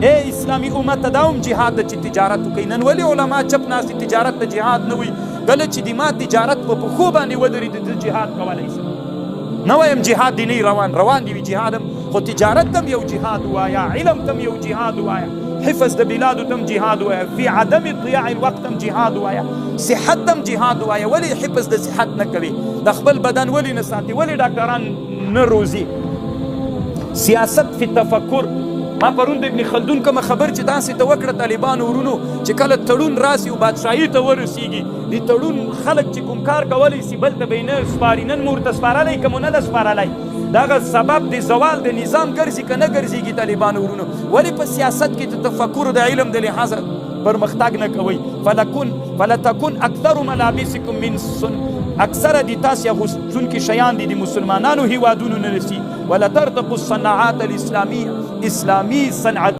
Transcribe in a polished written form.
اے اسلامي امت ته دا هم جهاد ده چې تجارت وکړي. نن ولې علما چپ ناستي تجارت ته جهاد نه وي؟ کله چې د ما تجارت په پښو باندې ودرېد زه جهاد کولی شم. نه وایم جهاد دی نه روان دی وي جهاد هم، خو تجارت ته هم یو جهاد ووایه، علم ته هم یو جهاد ووایه، حفظ د بلادو ته هم جهاد ووایه، فی عدم ضیاع الوقت هم جهاد ووایه، صحت ته هم جهاد ووایه. ولې حفظ د صحت نه کوي؟ د خپل بدن ولې نه ساتي؟ ولې ډاکټران نه روزي؟ سیاست فی تفکر. ما پرون د ابن خلدون کومه خبر چې داسې ته وکړه طالبانو ورونو چې کله تړون راسي او بادشاهي ته ورسیږي، د تړون خلک چې کوم کار کولی سي بل ته به یې نه سپاري. نن مو ورته سپارلی که مو نه ده سپارلی، دغه سبب د زوال د نظام ګرځي که نه ګرځېږي طالبانو ورونو. ولې په سیاست کې د تفکر د علم د لحاظه پرمختګ نه کوئ؟ فلتکن اکثر ملابسکم من سن، اکثره د تاسې اغوستونکي شیان دي د مسلمانانو هیوادونو نه رسي. ولترتقوا الصناعات الاسلامي، اسلامي صنعت